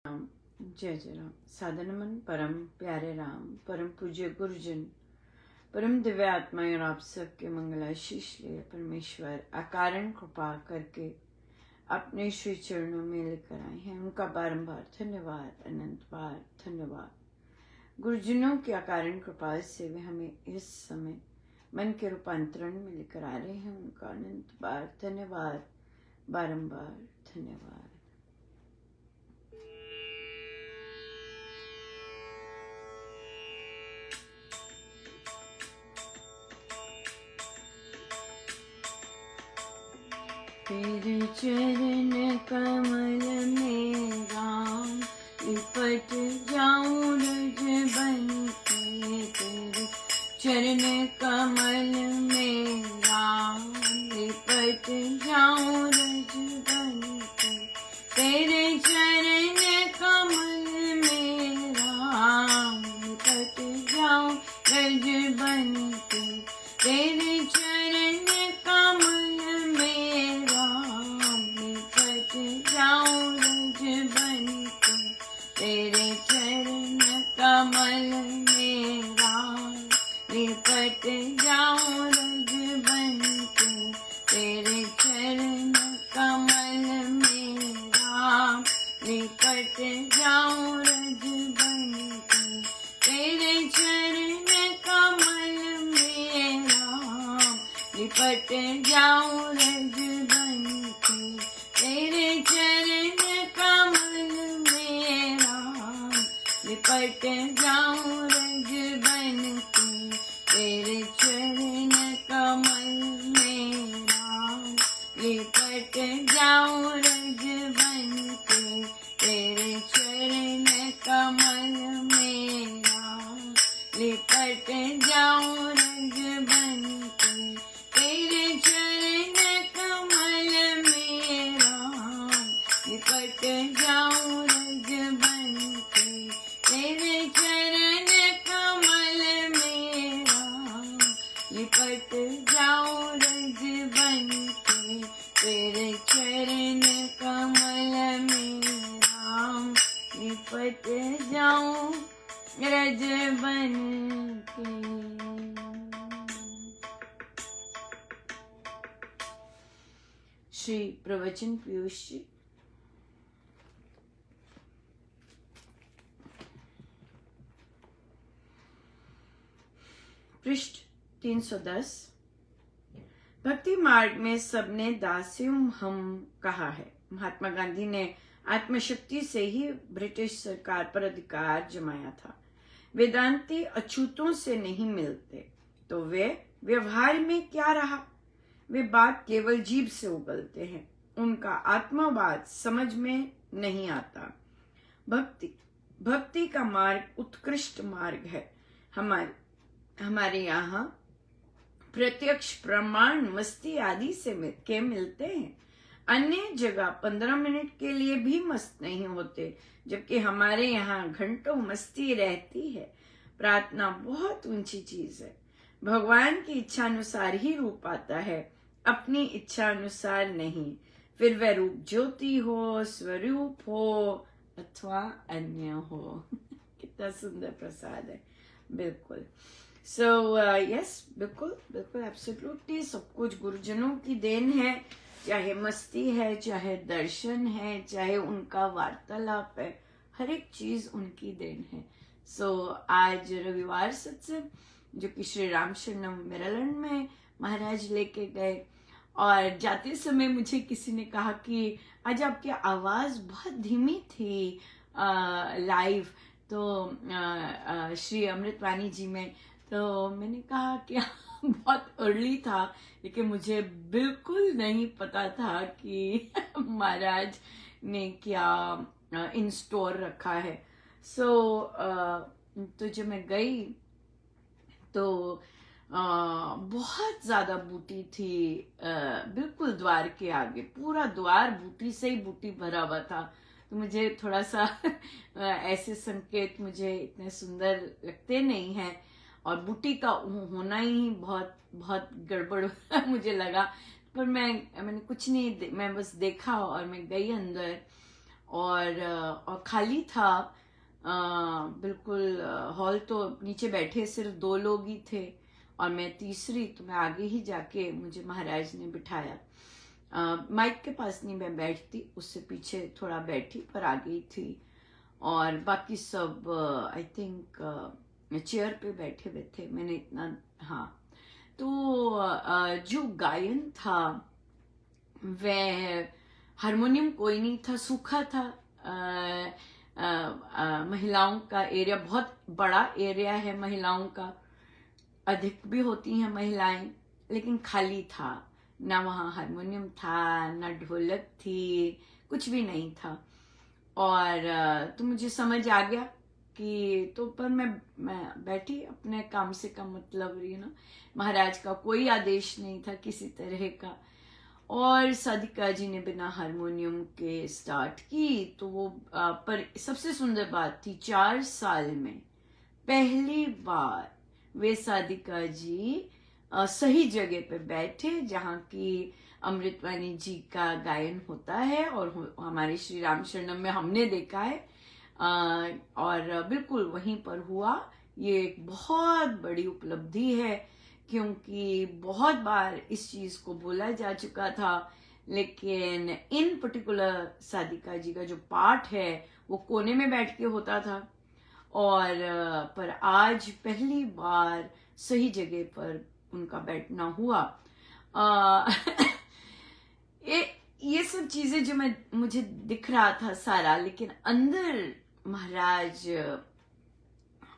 राम, जय जय राम। साधन मन परम प्यारे राम, परम पूज्य गुरुजन, परम दिव्य आत्माएं और आप सबके मंगलाशीष लिए परमेश्वर अकारण कृपा करके अपने श्री चरणों में लेकर आए हैं। उनका बारंबार धन्यवाद, अनंत बार धन्यवाद। गुरुजनों की अकारण कृपा से वे हमें इस समय मन के रूपांतरण में लेकर आ रहे हैं। उनका अनंत बार धन्यवाद, बारंबार धन्यवाद। तेरे चरण कमल में राम लिपट जाऊं रज बन के। तेरे चरण कमल में राम लिपट जाऊं रज बन के। तेरे चरण कमल में राम लिपट जाऊं रज बन के। तेरे चरण कमल में राम लिपट जाऊं रज बन के। तेरे चरण कमल में राम लिपट जाऊं रज बन के। तेरे चरण कमल में राम लिपट जाऊं रज बन के। तेरे चरण कमल में राम लिपट जाऊं रज बन के। तेरे चरण कमल में राम लिपट जाऊं रज बन के। तेरे चरण कमल में राम लिपट जाऊं रज बन के। तेरे चरण कमल में राम लिपट जाऊं रज बन के। तेरे चरण कमल में राम लिपट जाऊं रज बन के। तेरे चरण कमल में राम लिपट जाऊं रज बन के। तेरे चरण कमल में राम लिपट जाऊं रज बन के। श्री प्रवचन पीयूष जी। पृष्ठ 310। भक्ति मार्ग में सबने दास्यम हम कहा है। महात्मा गांधी ने आत्मशक्ति से ही ब्रिटिश सरकार पर अधिकार जमाया था। वेदांती अछूतों से नहीं मिलते तो वे व्यवहार में क्या रहा। वे बात केवल जीभ से उगलते हैं। उनका आत्मवाद समझ में नहीं आता। भक्ति का मार्ग उत्कृष्ट मार्ग है। हमारे यहाँ प्रत्यक्ष प्रमाण मस्ती आदि से मिलते हैं। अन्य जगह 15 मिनट के लिए भी मस्त नहीं होते, जबकि हमारे यहाँ घंटों मस्ती रहती है। प्रार्थना बहुत ऊंची चीज है। भगवान की इच्छा अनुसार ही रूप आता है, अपनी इच्छा अनुसार नहीं। फिर वह रूप ज्योति हो, स्वरूप हो अथवा अन्य हो। कितना सुंदर प्रसाद है। बिल्कुल। सो यस, बिल्कुल बिल्कुल एब्सोल्युटली सब कुछ गुरुजनों की देन है। चाहे मस्ती है, चाहे दर्शन है, चाहे उनका वार्तालाप है, हर एक चीज उनकी देन है। सो आज रविवार सत्संग जो कि श्री राम शरणम मेरालैंड में महाराज लेके गए, और जाते समय मुझे किसी ने कहा कि आज आपकी आवाज बहुत धीमी थी लाइव, तो श्री अमृतवाणी जी में। तो मैंने कहा कि बहुत अर्ली था, लेकिन मुझे बिल्कुल नहीं पता था कि महाराज ने क्या इन स्टोर रखा है। तो जब मैं गई तो बहुत ज्यादा बूटी थी। बिल्कुल द्वार के आगे पूरा द्वार बूटी से ही बूटी भरा हुआ था। तो मुझे थोड़ा सा ऐसे संकेत मुझे इतने सुंदर लगते नहीं हैं, और बूटी का होना ही बहुत बहुत गड़बड़ मुझे लगा। पर मैंने कुछ नहीं, मैं बस देखा और मैं गई अंदर, और खाली था, बिल्कुल हॉल तो नीचे बैठे सिर्फ 2 लोग ही थे और मैं तीसरी, तो मैं आगे ही जाके मुझे महाराज ने बिठाया। माइक के पास नहीं मैं बैठती, उससे पीछे थोड़ा बैठी पर आगे ही थी, और बाकी सब आई थिंक चेयर पे बैठे हुए थे। मैंने इतना, हाँ, तो जो गायन था वह हारमोनियम कोई नहीं था, सूखा था। महिलाओं का एरिया, बहुत बड़ा एरिया है महिलाओं का, अधिक भी होती हैं महिलाएं, लेकिन खाली था। ना वहाँ हारमोनियम था, ना ढोलक थी, कुछ भी नहीं था। और तो मुझे समझ आ गया कि, तो पर मैं बैठी अपने काम से, का मतलब महाराज का कोई आदेश नहीं था किसी तरह का। और साधिका जी ने बिना हारमोनियम के स्टार्ट की, तो वो पर सबसे सुंदर बात थी, 4 साल में पहली बार वे साधिका जी सही जगह पे बैठे जहाँ की अमृतवाणी जी का गायन होता है, और हमारे श्री राम शरणम में हमने देखा है, और बिल्कुल वहीं पर हुआ। ये एक बहुत बड़ी उपलब्धि है, क्योंकि बहुत बार इस चीज को बोला जा चुका था, लेकिन इन पर्टिकुलर साधिका जी का जो पाठ है वो कोने में बैठ के होता था, और पर आज पहली बार सही जगह पर उनका बैठना हुआ। ये सब चीजें जो मुझे दिख रहा था सारा, लेकिन अंदर महाराज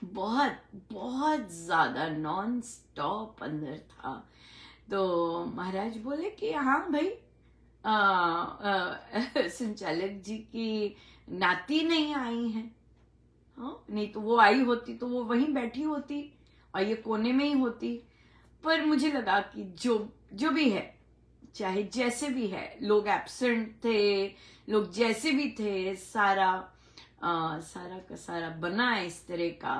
बहुत बहुत ज्यादा नॉन स्टॉप अंदर था। तो महाराज बोले कि हाँ भाई, संचालक जी की नाती नहीं आई है। हाँ, नहीं तो वो आई होती तो वो वहीं बैठी होती और ये कोने में ही होती। पर मुझे लगा कि जो भी है, चाहे जैसे भी है, लोग एब्सेंट थे, लोग जैसे भी थे, सारा का सारा बना इस तरह का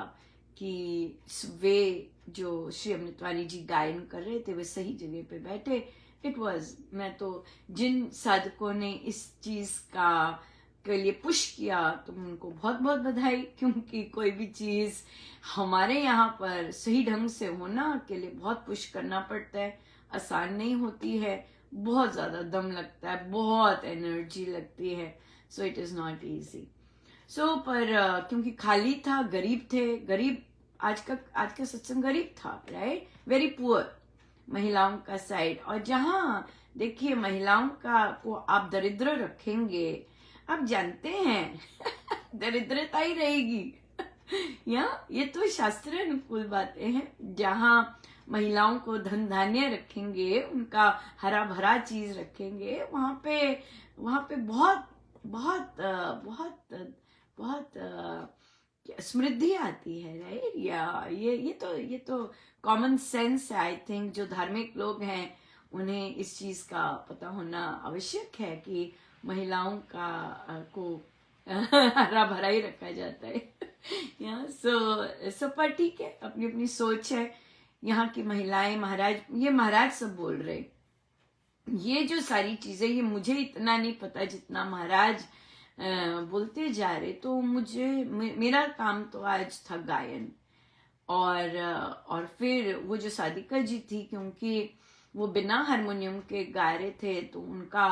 कि वे जो श्री अमृतवाणी जी गायन कर रहे थे वे सही जगह पे बैठे। इट वाज, मैं तो जिन साधकों ने इस चीज के लिए पुश किया तो उनको बहुत बहुत बधाई, क्योंकि कोई भी चीज हमारे यहाँ पर सही ढंग से होना के लिए बहुत पुश करना पड़ता है, आसान नहीं होती है, बहुत ज्यादा दम लगता है, बहुत एनर्जी लगती है, so it is not easy. So पर क्योंकि खाली था, गरीब थे, गरीब, आज का सत्संग गरीब था, राइट, वेरी पुअर, महिलाओं का साइड। और जहां देखिए महिलाओं को आप दरिद्र रखेंगे, आप जानते हैं दरिद्रता ही रहेगी। ये तो शास्त्र अनुकूल बातें हैं। जहां महिलाओं को धन धान्य रखेंगे, उनका हरा भरा चीज रखेंगे, वहां पे बहुत बहुत बहुत बहुत समृद्धि आती है, राइट। या ये तो कॉमन सेंस है। आई थिंक जो धार्मिक लोग हैं उन्हें इस चीज का पता होना आवश्यक है कि महिलाओं को हरा भरा ही रखा जाता है। पर ठीक है, अपनी अपनी सोच है। यहाँ की महिलाएं, महाराज सब बोल रहे, ये जो सारी चीजें, ये मुझे इतना नहीं पता जितना महाराज बोलते जा रहे। तो मेरा काम तो आज था गायन, और फिर वो जो साधिका जी थी, क्योंकि वो बिना हारमोनियम के गा रहे थे, तो उनका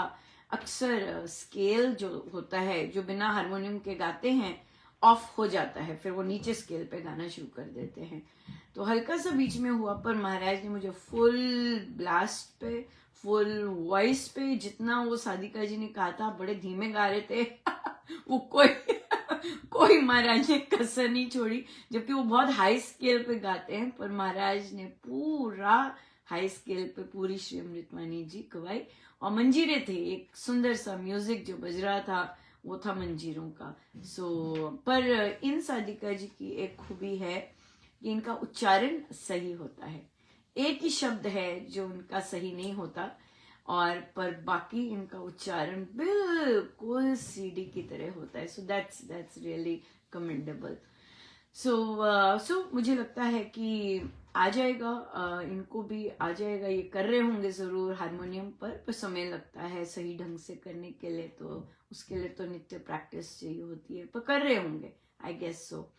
अक्सर स्केल जो होता है, जो बिना हारमोनियम के गाते हैं, ऑफ हो जाता है, फिर वो नीचे स्केल पे गाना शुरू कर देते हैं। तो हल्का सा बीच में हुआ, पर महाराज ने मुझे फुल ब्लास्ट पे, फुल वॉइस पे, जितना वो साधिका जी ने कहा था, बड़े धीमे गा रहे थे वो कोई महाराज ने कसर नहीं छोड़ी, जबकि वो बहुत हाई स्केल पे गाते हैं, पर महाराज ने पूरा हाई स्केल पे पूरी श्री अमृतवाणी जी गवाई। और मंजीरे थे, एक सुंदर सा म्यूजिक जो बज रहा था वो था मंजीरों का। पर इन साधिका जी की एक खूबी है कि इनका उच्चारण सही होता है। एक ही शब्द है जो उनका सही नहीं होता, और पर बाकी इनका उच्चारण बिल्कुल सीडी की तरह होता है। So that's really commendable. So मुझे लगता है कि आ जाएगा, इनको भी आ जाएगा, ये कर रहे होंगे ज़रूर हारमोनियम पर समय लगता है सही ढंग से करने के लिए, तो उसके लिए तो नित्य प्रैक्टिस चाहिए होती है, पर कर रहे होंगे आई गेस सो।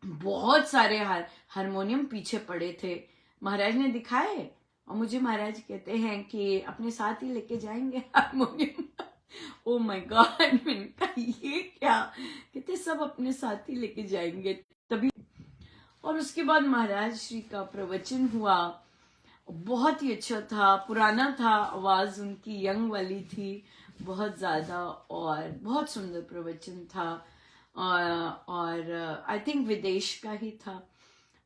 बहुत सारे हारमोनियम पीछे पड़े थे, महाराज ने दिखाए, और मुझे महाराज कहते हैं कि अपने साथ ही लेके जाएंगे हारमोनियम। ओ माय गॉड, मैंने कहा ये क्या, कहते सब अपने साथ ही लेके जाएंगे तभी। और उसके बाद महाराज श्री का प्रवचन हुआ, बहुत ही अच्छा था, पुराना था, आवाज उनकी यंग वाली थी बहुत ज्यादा, और बहुत सुंदर प्रवचन था। और आई थिंक विदेश का ही था,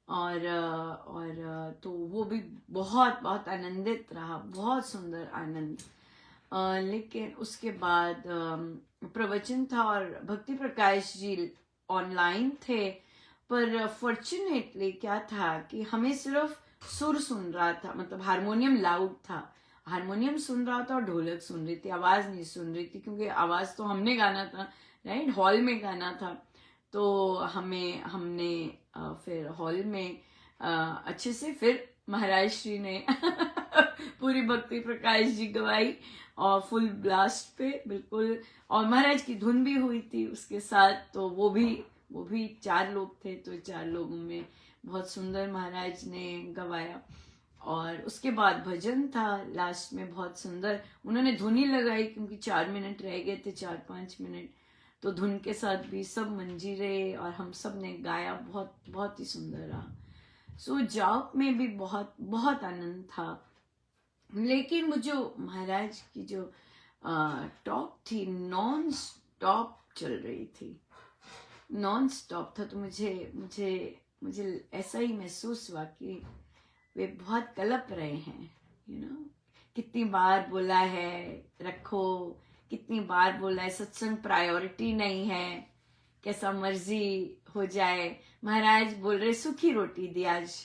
और तो वो भी बहुत बहुत आनंदित रहा, बहुत सुंदर आनंद। लेकिन उसके बाद प्रवचन था और भक्ति प्रकाश जी ऑनलाइन थे, पर फॉर्चुनेटली क्या था कि हमें सिर्फ सुर सुन रहा था, मतलब हारमोनियम लाउड था, हारमोनियम सुन रहा था और ढोलक सुन रही थी, आवाज नहीं सुन रही थी, क्योंकि आवाज तो हमने गाना था, राइट, हॉल में गाना था। तो हमने फिर हॉल में अच्छे से फिर महाराज श्री ने पूरी भक्ति प्रकाश जी गवाई, और फुल ब्लास्ट पे बिल्कुल, और महाराज की धुन भी हुई थी उसके साथ, तो वो भी 4 लोग थे, तो 4 लोगों में बहुत सुंदर महाराज ने गवाया। और उसके बाद भजन था लास्ट में, बहुत सुंदर उन्होंने धुन ही लगाई, क्योंकि 4 मिनट रह गए थे, 4-5 मिनट, तो धुन के साथ भी सब मंजीरे और हम सब ने गाया, बहुत बहुत ही सुंदर रहा। सो जाप में भी बहुत बहुत आनंद था। लेकिन वो जो महाराज की जो टॉक थी, नॉन स्टॉप चल रही थी, नॉन स्टॉप था, तो मुझे मुझे मुझे ऐसा ही महसूस हुआ कि वे बहुत कलप रहे हैं, कितनी बार बोला है रखो, कितनी बार बोला है सत्संग प्रायोरिटी नहीं है, कैसा मर्जी हो जाए। महाराज बोल रहे सूखी रोटी दी आज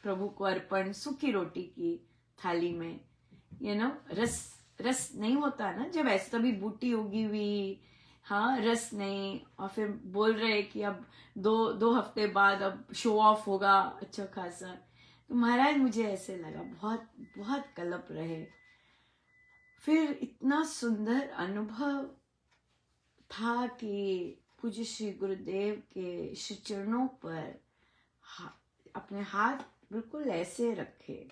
प्रभु को अर्पण, सूखी रोटी की थाली में, रस नहीं होता ना, जब ऐसे तभी बूटी उगी हुई, हाँ रस नहीं, और फिर बोल रहे कि अब 2 हफ्ते बाद अब शो ऑफ होगा अच्छा खासा। तो महाराज मुझे ऐसे लगा बहुत बहुत कलप रहे। फिर इतना सुंदर अनुभव था कि पूज्य श्री गुरुदेव के श्री चरणों पर अपने हाथ बिल्कुल ऐसे रखे,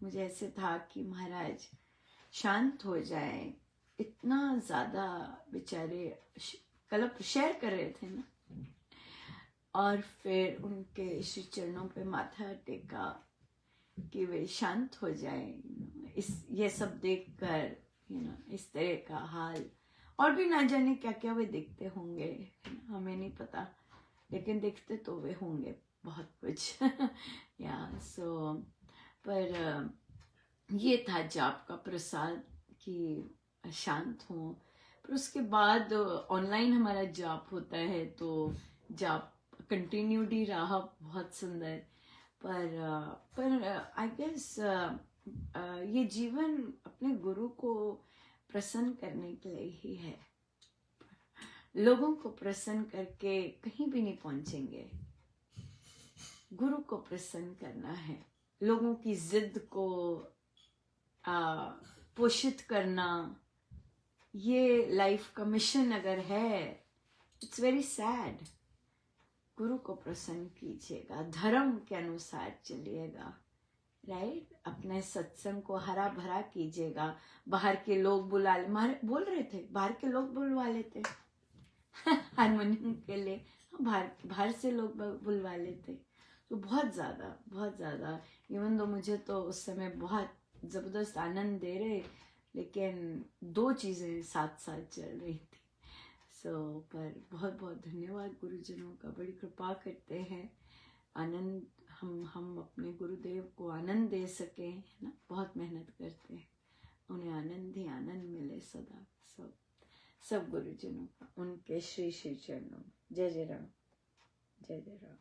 मुझे ऐसे था कि महाराज शांत हो जाए, इतना ज्यादा बेचारे कलप शेयर कर रहे थे ना। और फिर उनके श्री चरणों पे माथा टेका कि वे शांत हो जाए, ये सब देखकर इस तरह का हाल, और भी ना जाने क्या क्या वे देखते होंगे, हमें नहीं पता, लेकिन देखते तो वे होंगे बहुत कुछ। या सो पर ये था जाप का प्रसाद कि शांत हो। पर उसके बाद ऑनलाइन हमारा जाप होता है, तो जाप कंटिन्यूड ही रहा, बहुत सुंदर। पर आई गेस ये जीवन अपने गुरु को प्रसन्न करने के लिए ही है, लोगों को प्रसन्न करके कहीं भी नहीं पहुंचेंगे, गुरु को प्रसन्न करना है, लोगों की जिद को पोषित करना, ये लाइफ का मिशन अगर है, इट्स वेरी सैड। गुरु को प्रसन्न कीजिएगा, धर्म के अनुसार चलिएगा, राइट, अपने सत्संग को हरा भरा कीजिएगा। बाहर के लोग बुला ले, बोल रहे थे बाहर के लोग बुलवा लेते हारमोनियम के लिए, बाहर से लोग बुलवा लेते, तो बहुत ज्यादा इवन दो मुझे तो उस समय बहुत जबरदस्त आनंद दे रहे, लेकिन 2 चीजें साथ साथ चल रही थी। पर बहुत बहुत धन्यवाद गुरुजनों का, बड़ी कृपा करते हैं, आनंद हम अपने गुरुदेव को आनंद दे सके, है ना, बहुत मेहनत करते हैं, उन्हें आनंद ही आनंद मिले सदा। सब गुरुजनों का उनके श्री श्री चरणों में जय जय राम, जय जय राम।